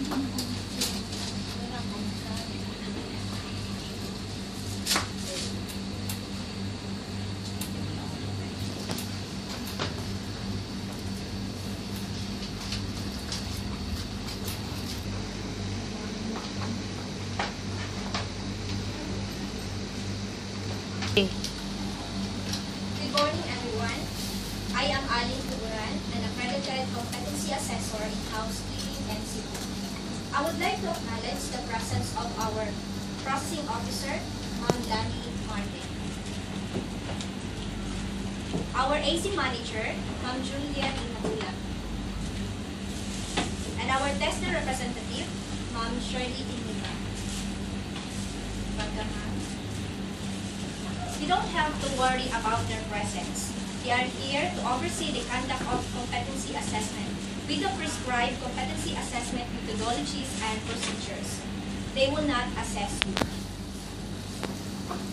Good morning, everyone. I am Aling Tuguran, an accredited competency assessor in Housekeeping NCII. I would like to acknowledge the presence of our processing officer, Ma'am Lani Martin. Our AC manager, Ma'am Juliet Inabula. And our tester representative, Ma'am Shirley Iniba. Welcome, ma'am. You don't have to worry about their presence. They are here to oversee the conduct of competency assessment with the prescribed competency assessment methodologies and procedures. They will not assess you.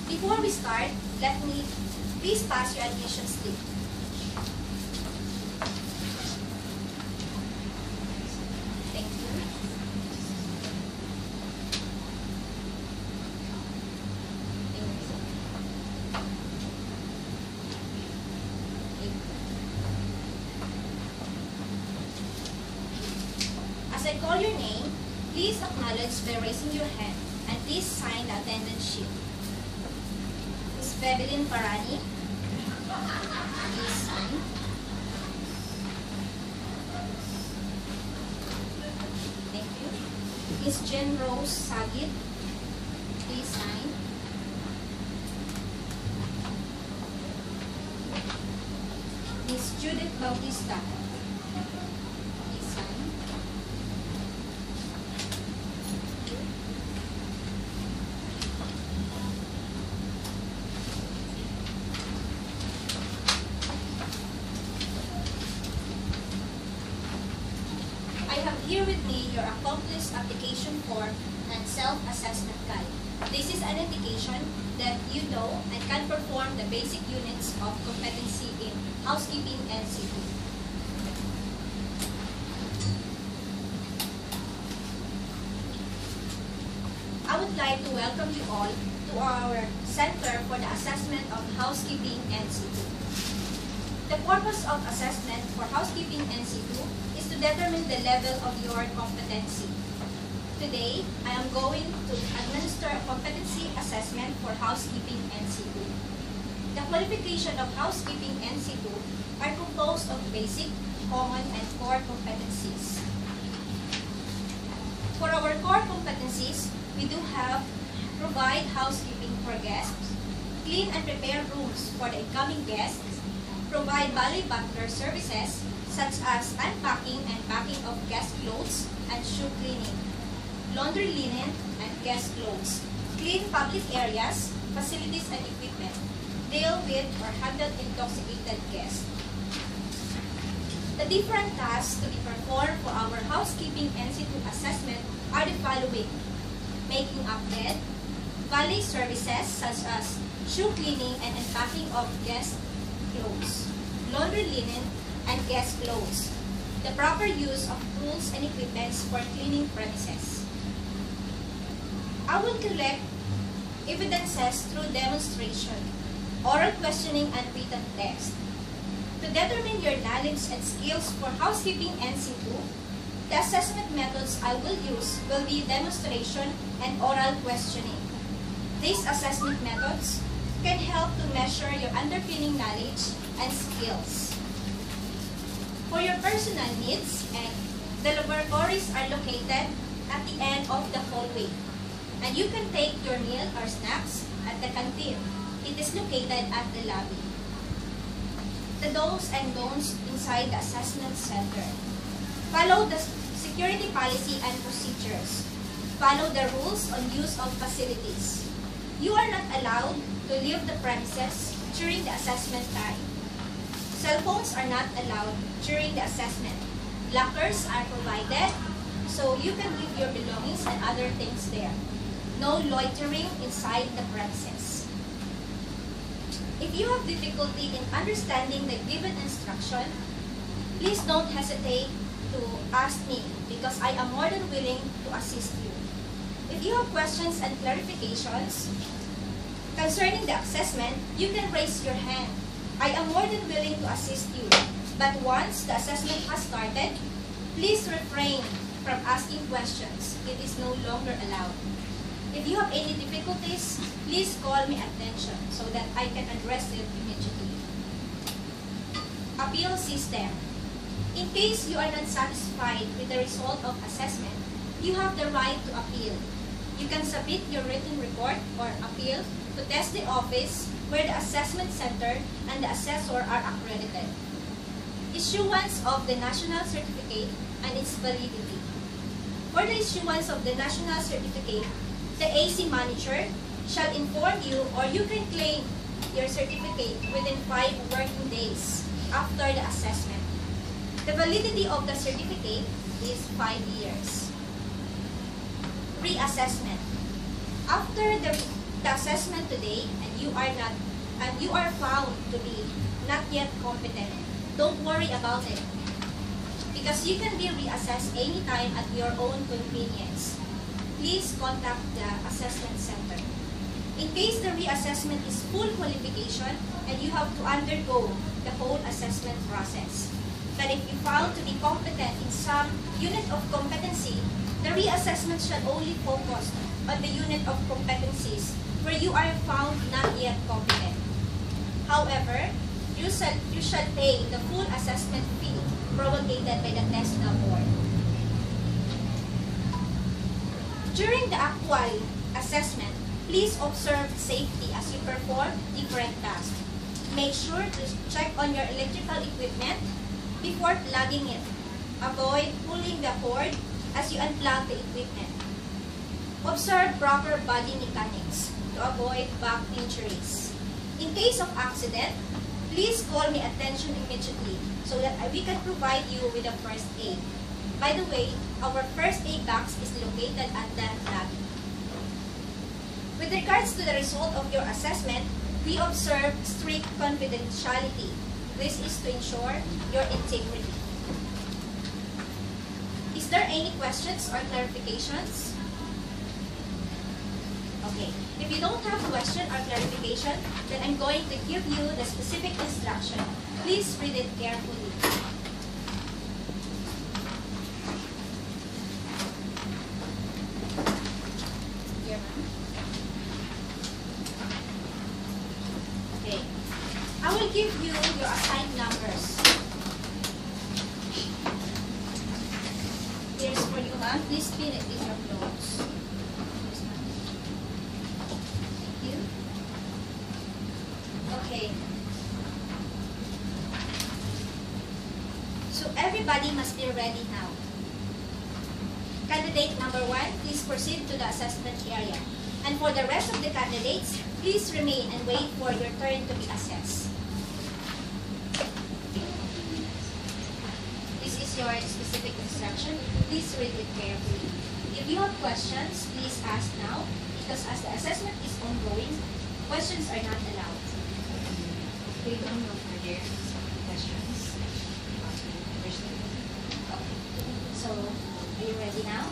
Before we start, let me please pass your admission slip. Thank you. As I call your name, please acknowledge by raising your hand and please sign the attendance sheet. Ms. Bebelyn Parani, please sign. Thank you. Ms. Jen Rose Sagit, please sign. Ms. Judith Bautista, please sign. I have here with me your accomplished application form and self-assessment guide. This is an indication that you know and can perform the basic units of competency in housekeeping and NCII. I would like to welcome you all to our Center for the Assessment of Housekeeping and NCII. The purpose of assessment for housekeeping NCII is to determine the level of your competency. Today, I am going to administer a competency assessment for housekeeping NCII. The qualification of housekeeping NCII are composed of basic, common, and core competencies. For our core competencies, we do have provide housekeeping for guests, clean and prepare rooms for the incoming guests, provide valet butler services such as unpacking and packing of guest clothes and shoe cleaning, laundry linen and guest clothes, clean public areas, facilities and equipment, deal with or handle intoxicated guests. The different tasks to be performed for our housekeeping NCII assessment are the following: making up bed, valet services such as shoe cleaning and unpacking of guest clothes, laundry linen, and guest clothes, the proper use of tools and equipments for cleaning premises. I will collect evidences through demonstration, oral questioning, and written text. To determine your knowledge and skills for housekeeping NCII, the assessment methods I will use will be demonstration and oral questioning. These assessment methods can help to measure your underpinning knowledge and skills. For your personal needs, the laboratories are located at the end of the hallway, and you can take your meal or snacks at the canteen. It is located at the lobby. The do's and don'ts inside the assessment center. Follow the security policy and procedures. Follow the rules on use of facilities. You are not allowed to leave the premises during the assessment time. Cell phones are not allowed during the assessment. Lockers are provided, so you can leave your belongings and other things there. No loitering inside the premises. If you have difficulty in understanding the given instruction, please don't hesitate to ask me because I am more than willing to assist you. If you have questions and clarifications concerning the assessment, you can raise your hand. I am more than willing to assist you. But once the assessment has started, please refrain from asking questions. It is no longer allowed. If you have any difficulties, please call me attention so that I can address it immediately. Appeal system. In case you are not satisfied with the result of assessment, you have the right to appeal. You can submit your written report or appeal to test the office where the assessment center and the assessor are accredited. Issuance of the national certificate and its validity. For the issuance of the national certificate, the AC manager shall inform you, or you can claim your certificate within 5 working days after the assessment. The validity of the certificate is 5 years. Reassessment. After the assessment today and you are found to be not yet competent, don't worry about it, because you can be reassessed anytime at your own convenience. Please contact the assessment center. In case the reassessment is full qualification and you have to undergo the whole assessment process. But if you found to be competent in some unit of competency, the reassessment shall only focus on the unit of competencies where you are found not yet competent. However, you shall pay the full assessment fee promulgated by the TESDA board. During the actual assessment, please observe safety as you perform different tasks. Make sure to check on your electrical equipment before plugging it. Avoid pulling the cord as you unplug the equipment. Observe proper body mechanics to avoid back injuries. In case of accident, please call me attention immediately so that we can provide you with a first aid. By the way, our first aid box is located at the lobby. With regards to the result of your assessment, we observe strict confidentiality. This is to ensure your integrity. Is there any questions or clarifications? Okay. If you don't have question or clarification, then I'm going to give you the specific instruction. Please read it carefully. Here, ma'am. Okay. I will give you your assigned numbers. Here's for you, ma'am. Please pin it in your clothes. Okay. So everybody must be ready now. Candidate number 1, please proceed to the assessment area. And for the rest of the candidates, please remain and wait for your turn to be assessed. This is your specific instruction. Please read it carefully. If you have questions, please ask now, because as the assessment is ongoing, questions are not allowed. They don't know for their questions. Okay. So, are you ready now?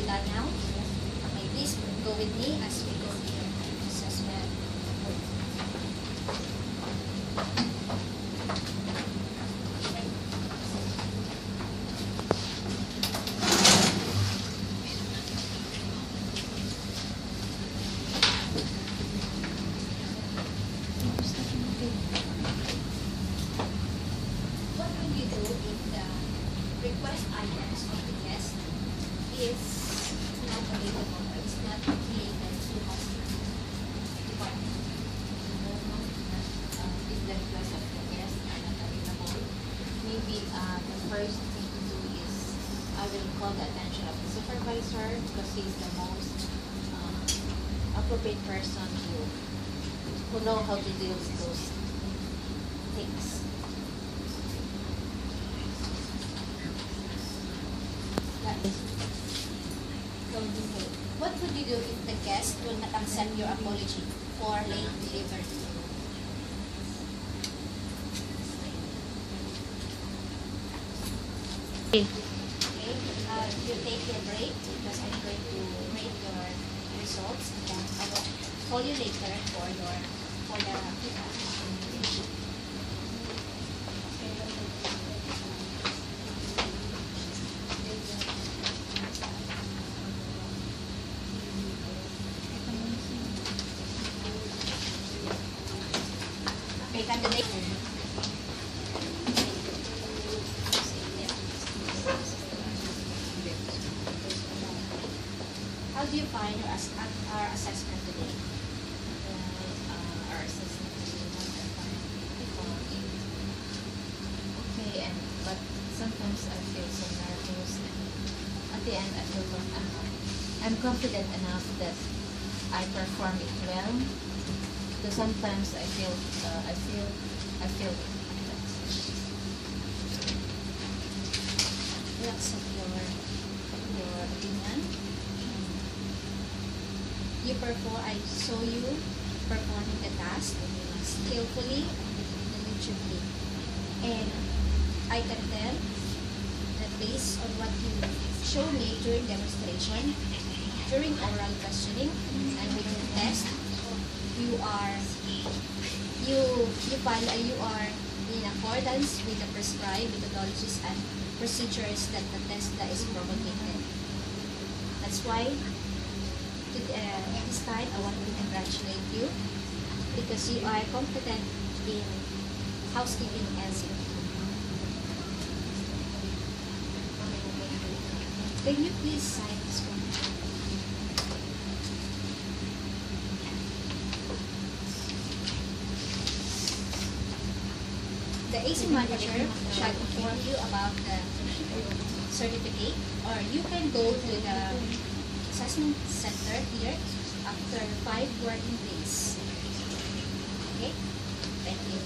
Now, okay, please go with me as we go to your assessment. personalized items of the guest is not available or is not related to housekeeping department. If the request of the guests are not available, maybe the first thing to do is I will call the attention of the supervisor because he is the most appropriate person who know how to deal with those things. What would you do if the guest will not accept your apology for late delivery? Okay, you take your break because I'm going to rate your results and I will call you later for the feedback. Okay, candidate. How do you find our assessment today? Our assessment is not okay, but sometimes I feel so nervous, and at the end I feel I'm confident enough that I perform it well. So sometimes I feel Let's of your opinion. I saw you performing the task skillfully and diligently. And I can tell that based on what you showed me during demonstration, during oral questioning, and written test, you are in accordance with the prescribed methodologies and procedures that the test is promulgated. That's why this time I want to congratulate you because you are competent in housekeeping NCII. Can you please sign this one? The AC manager shall inform you about the certificate, or you can go to the assessment center here after 5 working days. Okay? Thank you.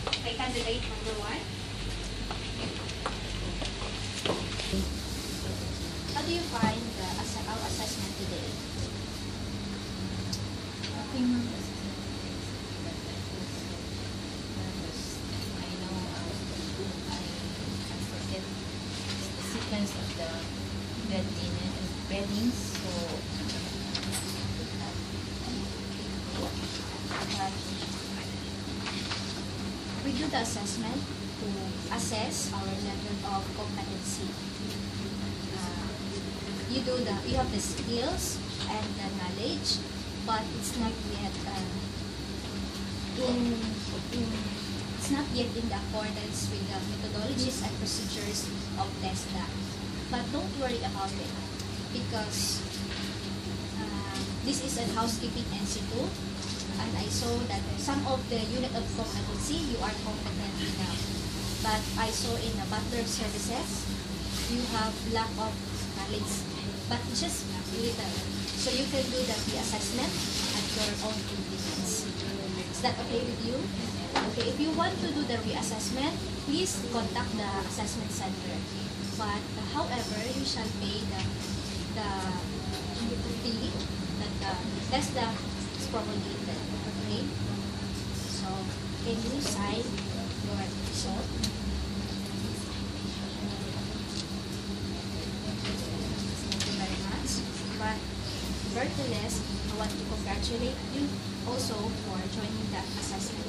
Okay, candidate number 1. How do you find our assessment today? okay, ma'am. I know I forget the sequence of the beddings, so We do the assessment to assess our level of competency. You have the skills and the knowledge, but it's not yet in the accordance with the methodologies and procedures of TESDA. But don't worry about it because this is a housekeeping NC2, and I saw that some of the unit of competency you are competent enough. But I saw in the butler services you have lack of knowledge, but just little. So you can do the assessment at your own convenience. Is that okay with you? Okay, if you want to do the reassessment, please contact the assessment center. But however, you shall pay the fee that the TESDA is promulgated. Okay? So, can you sign your result? Thank you very much. But nevertheless, I want to congratulate you also for joining the assessment.